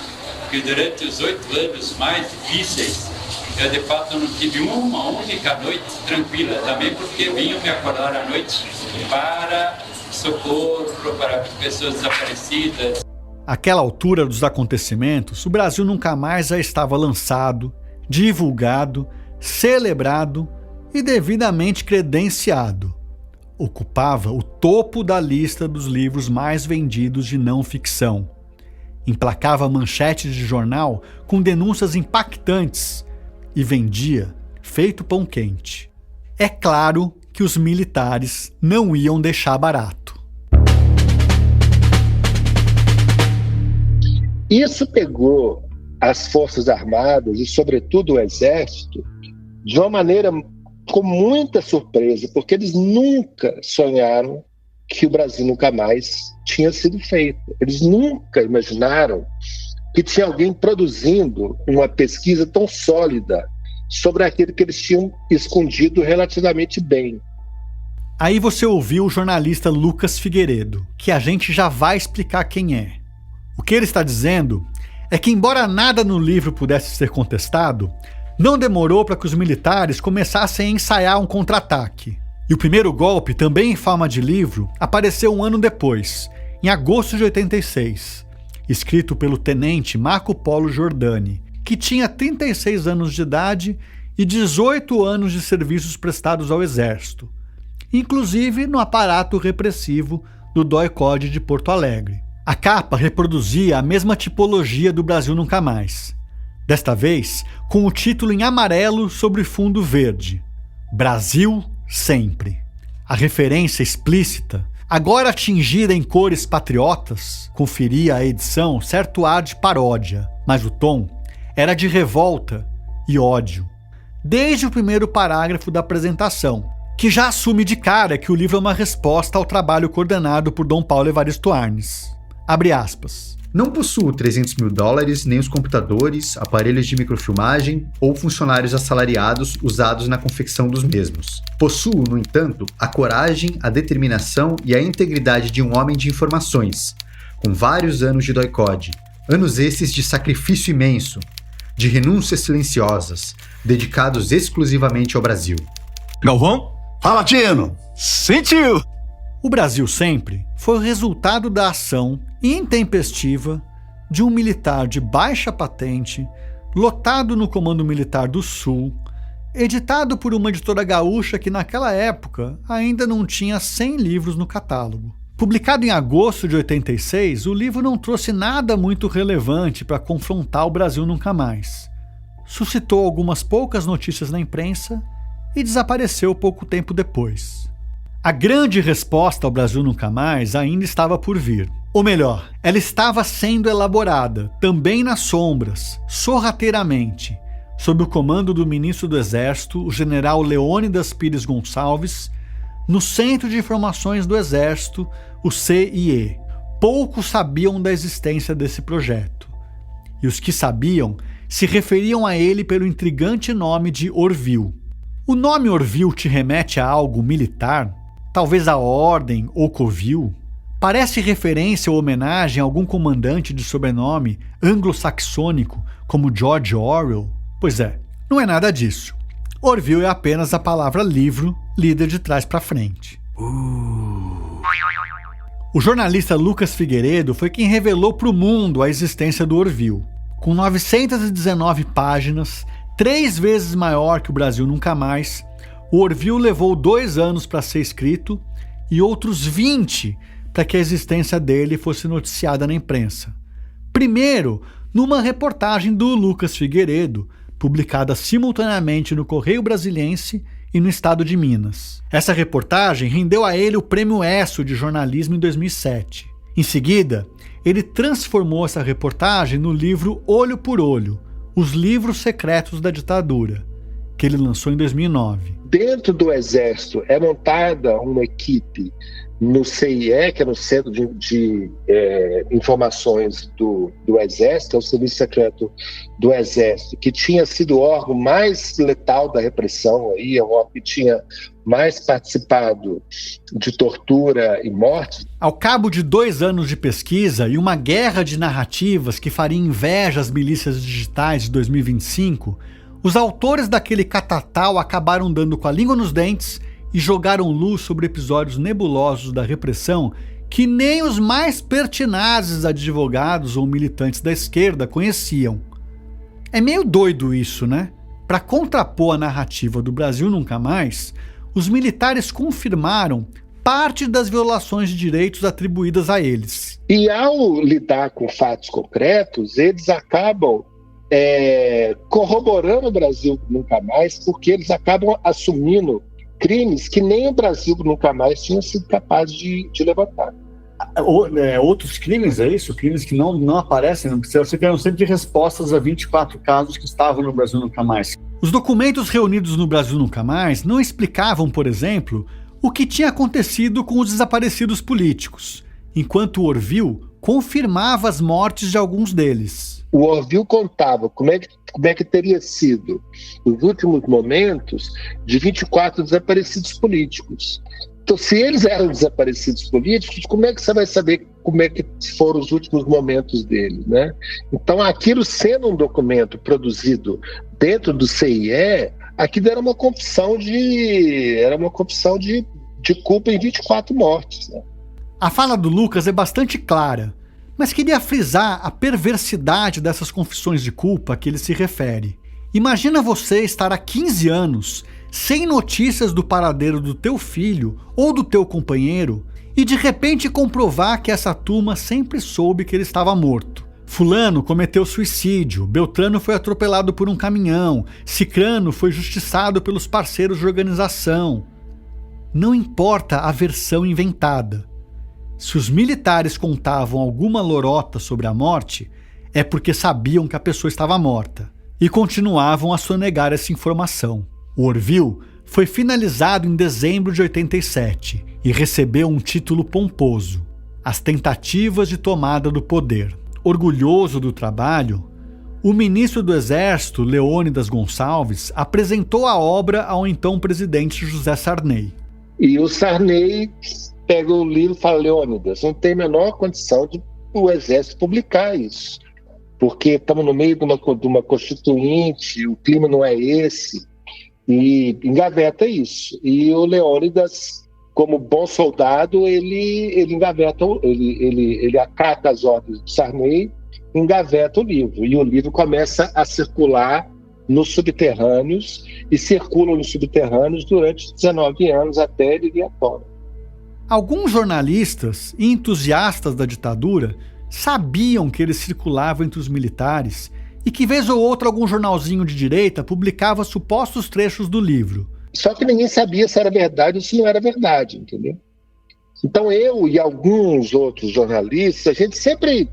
que durante os 8 anos mais difíceis, eu de fato não tive uma única noite tranquila, também porque vinham me acordar à noite para socorro, para pessoas desaparecidas. Àquela altura dos acontecimentos, o Brasil Nunca Mais já estava lançado, divulgado, celebrado e devidamente credenciado. Ocupava o topo da lista dos livros mais vendidos de não ficção. Emplacava manchetes de jornal com denúncias impactantes e vendia feito pão quente. É claro que os militares não iam deixar barato. Isso pegou as Forças Armadas e, sobretudo, o Exército de uma maneira com muita surpresa, porque eles nunca sonharam que o Brasil Nunca Mais tinha sido feito. Eles nunca imaginaram que tinha alguém produzindo uma pesquisa tão sólida sobre aquilo que eles tinham escondido relativamente bem. Aí você ouviu o jornalista Lucas Figueiredo, que a gente já vai explicar quem é. O que ele está dizendo é que, embora nada no livro pudesse ser contestado, não demorou para que os militares começassem a ensaiar um contra-ataque. E o primeiro golpe, também em forma de livro, apareceu 1 ano depois, em agosto de 86, escrito pelo tenente Marco Polo Giordani, que tinha 36 anos de idade e 18 anos de serviços prestados ao Exército, inclusive no aparato repressivo do DOI-CODE de Porto Alegre. A capa reproduzia a mesma tipologia do Brasil Nunca Mais, desta vez com o título em amarelo sobre fundo verde: Brasil Sempre. A referência explícita, agora atingida em cores patriotas, conferia à edição certo ar de paródia, mas o tom era de revolta e ódio. Desde o primeiro parágrafo da apresentação, que já assume de cara que o livro é uma resposta ao trabalho coordenado por Dom Paulo Evaristo Arnes. Abre aspas. Não possuo $300 mil, nem os computadores, aparelhos de microfilmagem ou funcionários assalariados usados na confecção dos mesmos. Possuo, no entanto, a coragem, a determinação e a integridade de um homem de informações, com vários anos de DOI-CODE, anos esses de sacrifício imenso, de renúncias silenciosas, dedicados exclusivamente ao Brasil. Galvão? Fala, Tino! Sentiu! O Brasil Sempre foi o resultado da ação intempestiva de um militar de baixa patente, lotado no Comando Militar do Sul, editado por uma editora gaúcha que naquela época ainda não tinha 100 livros no catálogo. Publicado em agosto de 86, o livro não trouxe nada muito relevante para confrontar o Brasil Nunca Mais. Suscitou algumas poucas notícias na imprensa e desapareceu pouco tempo depois. A grande resposta ao Brasil Nunca Mais ainda estava por vir. Ou melhor, ela estava sendo elaborada, também nas sombras, sorrateiramente, sob o comando do ministro do Exército, o general Leônidas Pires Gonçalves, no Centro de Informações do Exército, o CIE. Poucos sabiam da existência desse projeto. E os que sabiam se referiam a ele pelo intrigante nome de Orville. O nome Orville te remete a algo militar? Talvez a ordem ou covil? Parece referência ou homenagem a algum comandante de sobrenome anglo-saxônico como George Orwell? Pois é, não é nada disso. Orville é apenas a palavra livro lida de trás para frente. O jornalista Lucas Figueiredo foi quem revelou para o mundo a existência do Orville. Com 919 páginas, 3 vezes maior que o Brasil Nunca Mais, o Orville levou 2 anos para ser escrito e outros 20 para que a existência dele fosse noticiada na imprensa. Primeiro, numa reportagem do Lucas Figueiredo, publicada simultaneamente no Correio Brasiliense e no estado de Minas. Essa reportagem rendeu a ele o Prêmio ESSO de jornalismo em 2007. Em seguida, ele transformou essa reportagem no livro Olho por Olho, Os Livros Secretos da Ditadura, que ele lançou em 2009. Dentro do Exército é montada uma equipe no CIE, que é no Centro de Informações do Exército, é o Serviço Secreto do Exército, que tinha sido o órgão mais letal da repressão, aí, é o órgão que tinha mais participado de tortura e morte. Ao cabo de 2 anos de pesquisa e uma guerra de narrativas que faria inveja às milícias digitais de 2025, os autores daquele catatal acabaram dando com a língua nos dentes e jogaram luz sobre episódios nebulosos da repressão que nem os mais pertinazes advogados ou militantes da esquerda conheciam. É meio doido isso, né? Para contrapor a narrativa do Brasil Nunca Mais, os militares confirmaram parte das violações de direitos atribuídas a eles. E ao lidar com fatos concretos, eles acabam corroborando o Brasil Nunca Mais, porque eles acabam assumindo crimes que nem o Brasil Nunca Mais tinha sido capaz de levantar. Outros crimes, é isso? Crimes que não aparecem, você quer sempre de respostas a 24 casos que estavam no Brasil Nunca Mais. Os documentos reunidos no Brasil Nunca Mais não explicavam, por exemplo, o que tinha acontecido com os desaparecidos políticos, enquanto o Orville confirmava as mortes de alguns deles. O Orville contava como é que teria sido os últimos momentos de 24 desaparecidos políticos. Então, se eles eram desaparecidos políticos, como é que você vai saber como é que foram os últimos momentos deles, né? Então, aquilo sendo um documento produzido dentro do CIE, aquilo era uma confissão de culpa em 24 mortes, né? A fala do Lucas é bastante clara, mas queria frisar a perversidade dessas confissões de culpa a que ele se refere. Imagina você estar há 15 anos sem notícias do paradeiro do teu filho ou do teu companheiro e de repente comprovar que essa turma sempre soube que ele estava morto. Fulano cometeu suicídio, Beltrano foi atropelado por um caminhão, Cicrano foi justiçado pelos parceiros de organização. Não importa a versão inventada. Se os militares contavam alguma lorota sobre a morte, é porque sabiam que a pessoa estava morta e continuavam a sonegar essa informação. O Orville foi finalizado em dezembro de 87 e recebeu um título pomposo: As Tentativas de Tomada do Poder. Orgulhoso do trabalho, o ministro do Exército, Leônidas Gonçalves, apresentou a obra ao então presidente José Sarney. E o Sarney pega o livro e fala: Leônidas, não tem a menor condição de o Exército publicar isso, porque estamos no meio de uma constituinte, o clima não é esse, e engaveta isso. E o Leônidas, como bom soldado, ele engaveta, ele acata as ordens do Sarney, engaveta o livro, e o livro começa a circular nos subterrâneos, e circula nos subterrâneos durante 19 anos até ele vir à tona. Alguns jornalistas e entusiastas da ditadura sabiam que ele circulava entre os militares e que vez ou outra algum jornalzinho de direita publicava supostos trechos do livro. Só que ninguém sabia se era verdade ou se não era verdade, entendeu? Então eu e alguns outros jornalistas, a gente sempre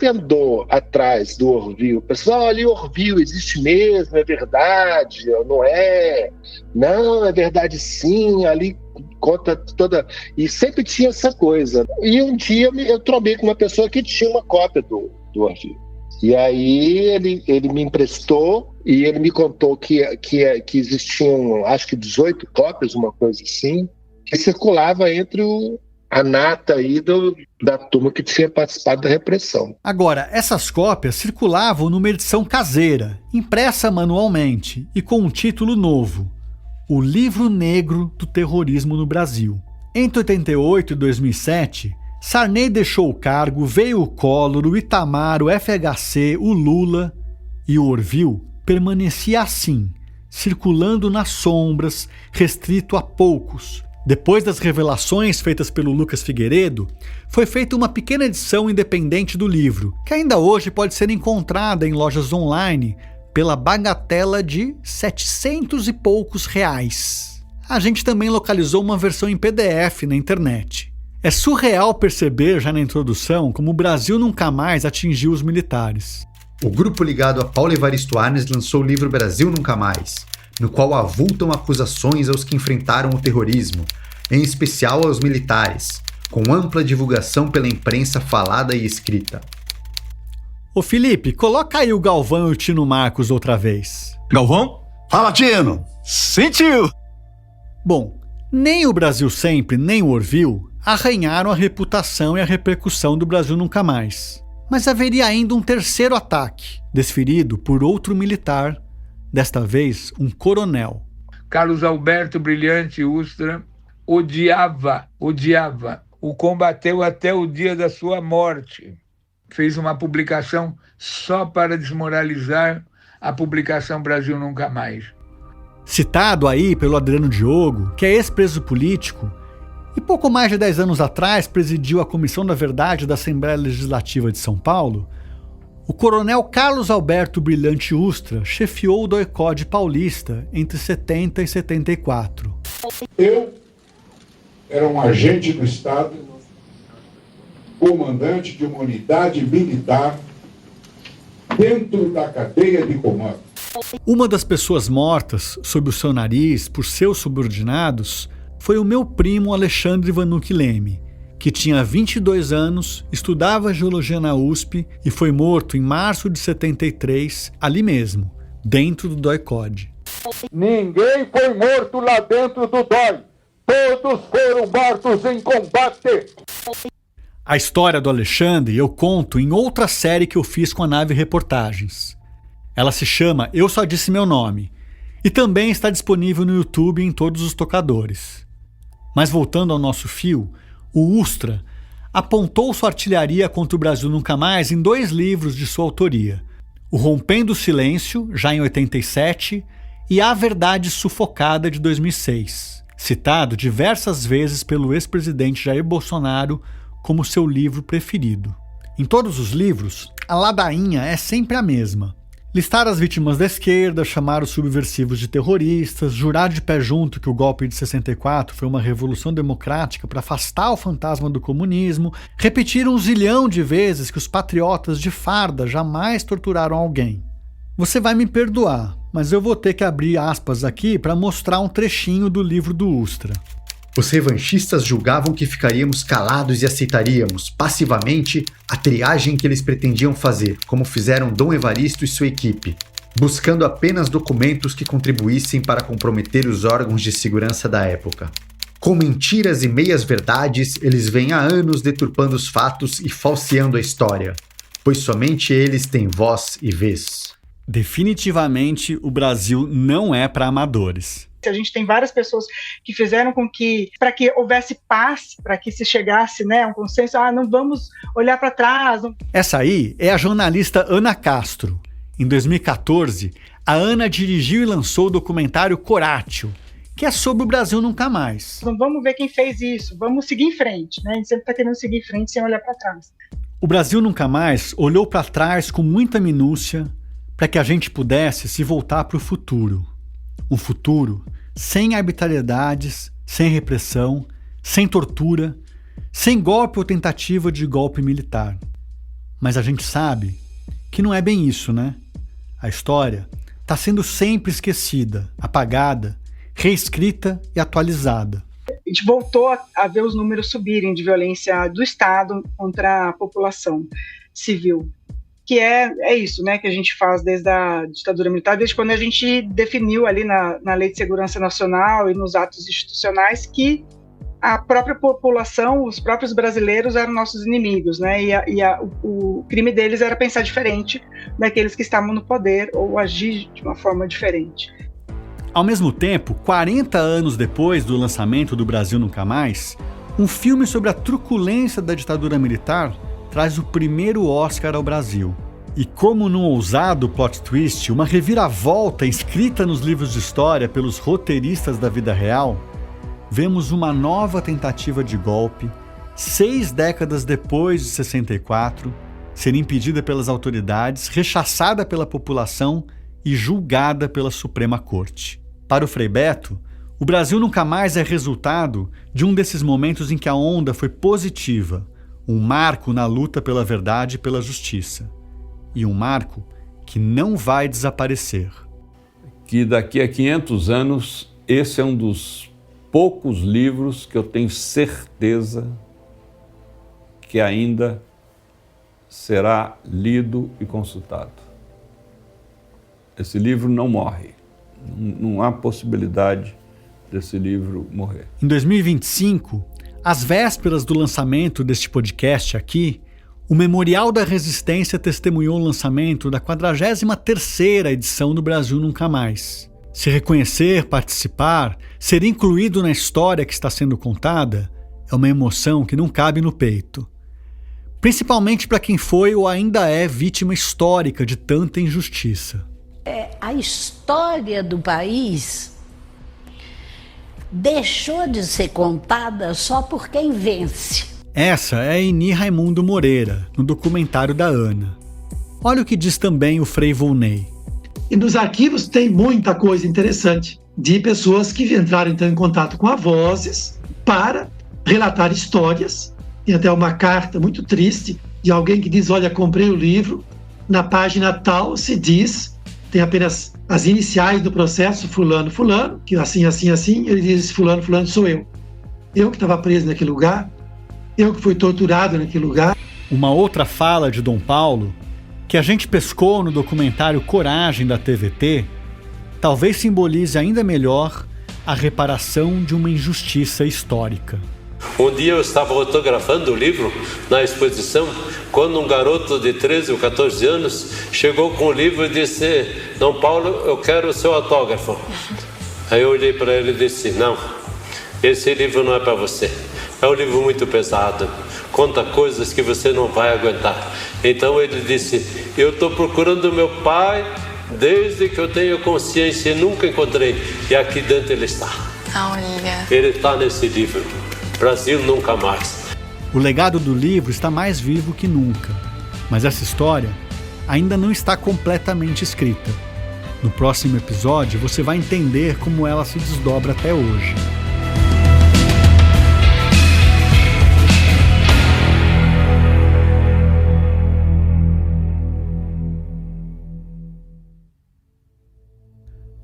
andou atrás do Orville. O pessoal, olha, o Orville existe mesmo, é verdade, não é? Não, é verdade sim, ali conta toda... E sempre tinha essa coisa. E um dia eu trombei com uma pessoa que tinha uma cópia do Orville. E aí ele me emprestou e ele me contou que existiam, acho que 18 cópias, uma coisa assim, que circulava entre a nata aí da turma que tinha participado da repressão. Agora, essas cópias circulavam numa edição caseira, impressa manualmente e com um título novo: O Livro Negro do Terrorismo no Brasil. Entre 88 e 2007, Sarney deixou o cargo, veio o Collor, o Itamar, o FHC, o Lula, e o Orville permanecia assim, circulando nas sombras, restrito a poucos. Depois das revelações feitas pelo Lucas Figueiredo, foi feita uma pequena edição independente do livro, que ainda hoje pode ser encontrada em lojas online pela bagatela de 700 e poucos reais. A gente também localizou uma versão em PDF na internet. É surreal perceber já na introdução como o Brasil nunca mais atingiu os militares. O grupo ligado a Paulo Evaristo Arnes lançou o livro Brasil Nunca Mais, no qual avultam acusações aos que enfrentaram o terrorismo, em especial aos militares, com ampla divulgação pela imprensa falada e escrita. Ô Felipe, coloca aí o Galvão e o Tino Marcos outra vez. Galvão? Fala, Tino! Sentiu! Bom, nem o Brasil Sempre, nem o Orville arranharam a reputação e a repercussão do Brasil Nunca Mais. Mas haveria ainda um terceiro ataque, desferido por outro militar, desta vez um coronel. Carlos Alberto Brilhante Ustra odiava, o combateu até o dia da sua morte. Fez uma publicação só para desmoralizar a publicação Brasil Nunca Mais. Citado aí pelo Adriano Diogo, que é ex-preso político, e pouco mais de 10 anos atrás presidiu a Comissão da Verdade da Assembleia Legislativa de São Paulo, o coronel Carlos Alberto Brilhante Ustra chefiou o DOI-CODE paulista entre 70 e 74. Eu era um agente do Estado, comandante de uma unidade militar dentro da cadeia de comando. Uma das pessoas mortas sob o seu nariz por seus subordinados foi o meu primo Alexandre Vanucchi Leme, que tinha 22 anos, estudava geologia na USP e foi morto em março de 73, ali mesmo, dentro do DOI-CODE. Ninguém foi morto lá dentro do DOI. Todos foram mortos em combate. A história do Alexandre eu conto em outra série que eu fiz com a Nave Reportagens. Ela se chama Eu Só Disse Meu Nome e também está disponível no YouTube e em todos os tocadores. Mas voltando ao nosso fio, o Ustra apontou sua artilharia contra o Brasil Nunca Mais em 2 livros de sua autoria, O Rompendo o Silêncio, já em 87, e A Verdade Sufocada, de 2006, citado diversas vezes pelo ex-presidente Jair Bolsonaro como seu livro preferido. Em todos os livros, a ladainha é sempre a mesma. Listar as vítimas da esquerda, chamar os subversivos de terroristas, jurar de pé junto que o golpe de 64 foi uma revolução democrática para afastar o fantasma do comunismo, repetir 1 zilhão de vezes que os patriotas de farda jamais torturaram alguém. Você vai me perdoar, mas eu vou ter que abrir aspas aqui para mostrar um trechinho do livro do Ustra. Os revanchistas julgavam que ficaríamos calados e aceitaríamos, passivamente, a triagem que eles pretendiam fazer, como fizeram Dom Evaristo e sua equipe, buscando apenas documentos que contribuíssem para comprometer os órgãos de segurança da época. Com mentiras e meias-verdades, eles vêm há anos deturpando os fatos e falseando a história, pois somente eles têm voz e vez. Definitivamente, o Brasil não é para amadores. A gente tem várias pessoas que fizeram com que, para que houvesse paz, para que se chegasse, né, a um consenso, não vamos olhar para trás. Não... Essa aí é a jornalista Ana Castro. Em 2014, a Ana dirigiu e lançou o documentário Coratio, que é sobre o Brasil Nunca Mais. Não vamos ver quem fez isso, vamos seguir em frente, né? A gente sempre está querendo seguir em frente sem olhar para trás. O Brasil Nunca Mais olhou para trás com muita minúcia para que a gente pudesse se voltar para o futuro. Um futuro sem arbitrariedades, sem repressão, sem tortura, sem golpe ou tentativa de golpe militar. Mas a gente sabe que não é bem isso, né? A história está sendo sempre esquecida, apagada, reescrita e atualizada. A gente voltou a ver os números subirem de violência do Estado contra a população civil. Que é isso, né, que a gente faz desde a ditadura militar, desde quando a gente definiu ali na Lei de Segurança Nacional e nos atos institucionais que a própria população, os próprios brasileiros eram nossos inimigos, né, o crime deles era pensar diferente daqueles que estavam no poder ou agir de uma forma diferente. Ao mesmo tempo, 40 anos depois do lançamento do Brasil Nunca Mais, um filme sobre a truculência da ditadura militar traz o primeiro Oscar ao Brasil. E como num ousado plot twist, uma reviravolta escrita nos livros de história pelos roteiristas da vida real, vemos uma nova tentativa de golpe, 6 décadas depois de 64, ser impedida pelas autoridades, rechaçada pela população e julgada pela Suprema Corte. Para o Frei Beto, o Brasil Nunca Mais é resultado de um desses momentos em que a onda foi positiva, um marco na luta pela verdade e pela justiça. E um marco que não vai desaparecer. Que daqui a 500 anos, esse é um dos poucos livros que eu tenho certeza que ainda será lido e consultado. Esse livro não morre. Não há possibilidade desse livro morrer. Em 2025, às vésperas do lançamento deste podcast aqui, o Memorial da Resistência testemunhou o lançamento da 43ª edição do Brasil Nunca Mais. Se reconhecer, participar, ser incluído na história que está sendo contada é uma emoção que não cabe no peito. Principalmente para quem foi ou ainda é vítima histórica de tanta injustiça. A história do país deixou de ser contada só por quem vence. Essa é a Eni Raimundo Moreira, no documentário da Ana. Olha o que diz também o Frei Volney. E nos arquivos tem muita coisa interessante de pessoas que entraram então em contato com avós para relatar histórias. Tem até uma carta muito triste de alguém que diz, olha, comprei o livro, na página tal se diz, tem apenas as iniciais do processo, fulano, que assim, ele diz, fulano sou eu. Eu que estava preso naquele lugar, eu que fui torturado naquele lugar. Uma outra fala de Dom Paulo, que a gente pescou no documentário Coragem da TVT, talvez simbolize ainda melhor a reparação de uma injustiça histórica. Um dia eu estava autografando o livro na exposição, quando um garoto de 13 ou 14 anos chegou com o livro e disse, Dom Paulo, eu quero o seu autógrafo. Aí eu olhei para ele e disse, não, esse livro não é para você. É um livro muito pesado, conta coisas que você não vai aguentar. Então ele disse, eu estou procurando meu pai Desde que eu tenho consciência e nunca encontrei. E aqui dentro ele está. Olha. Ele está nesse livro. Brasil Nunca Mais. O legado do livro está mais vivo que nunca. Mas essa história ainda não está completamente escrita. No próximo episódio, você vai entender como ela se desdobra até hoje.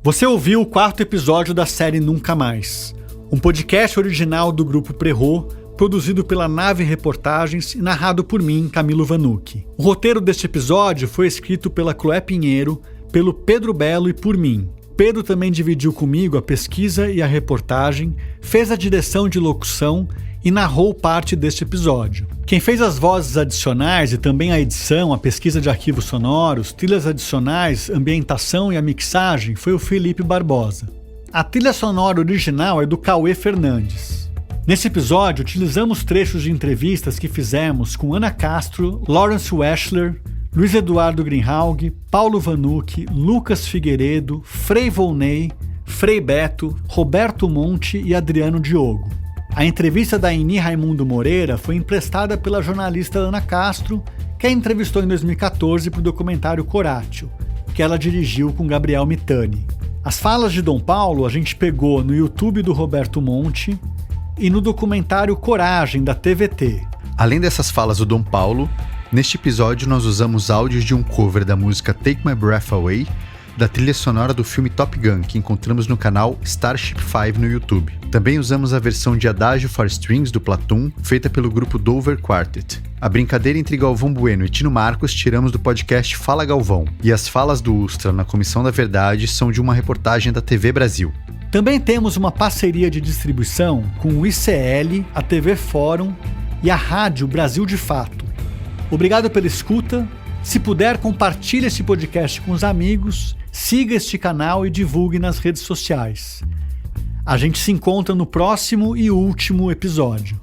Você ouviu o 4º episódio da série Nunca Mais, um podcast original do Grupo Prerrot, produzido pela Nave Reportagens e narrado por mim, Camilo Vanucchi. O roteiro deste episódio foi escrito pela Chloé Pinheiro, pelo Pedro Belo e por mim. Pedro também dividiu comigo a pesquisa e a reportagem, fez a direção de locução e narrou parte deste episódio. Quem fez as vozes adicionais e também a edição, a pesquisa de arquivos sonoros, trilhas adicionais, ambientação e a mixagem foi o Felipe Barbosa. A trilha sonora original é do Cauê Fernandes. Nesse episódio, utilizamos trechos de entrevistas que fizemos com Ana Castro, Lawrence Weschler, Luiz Eduardo Greenhalgh, Paulo Vanucchi, Lucas Figueiredo, Frei Volney, Frei Beto, Roberto Monte e Adriano Diogo. A entrevista da Aini Raimundo Moreira foi emprestada pela jornalista Ana Castro, que a entrevistou em 2014 para o documentário Coratio, que ela dirigiu com Gabriel Mitani. As falas de Dom Paulo a gente pegou no YouTube do Roberto Monte e no documentário Coragem, da TVT. Além dessas falas do Dom Paulo, neste episódio nós usamos áudios de um cover da música Take My Breath Away, da trilha sonora do filme Top Gun, que encontramos no canal Starship 5 no YouTube. Também usamos a versão de Adagio for Strings do Platoon, feita pelo grupo Dover Quartet. A brincadeira entre Galvão Bueno e Tino Marcos tiramos do podcast Fala Galvão, e as falas do Ustra na Comissão da Verdade são de uma reportagem da TV Brasil. Também temos uma parceria de distribuição com o ICL, a TV Fórum e a Rádio Brasil de Fato. Obrigado pela escuta. Se puder, compartilhe esse podcast com os amigos, siga este canal e divulgue nas redes sociais. A gente se encontra no próximo e último episódio.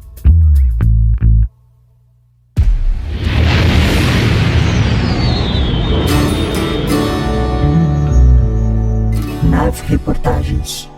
Nave Reportagens.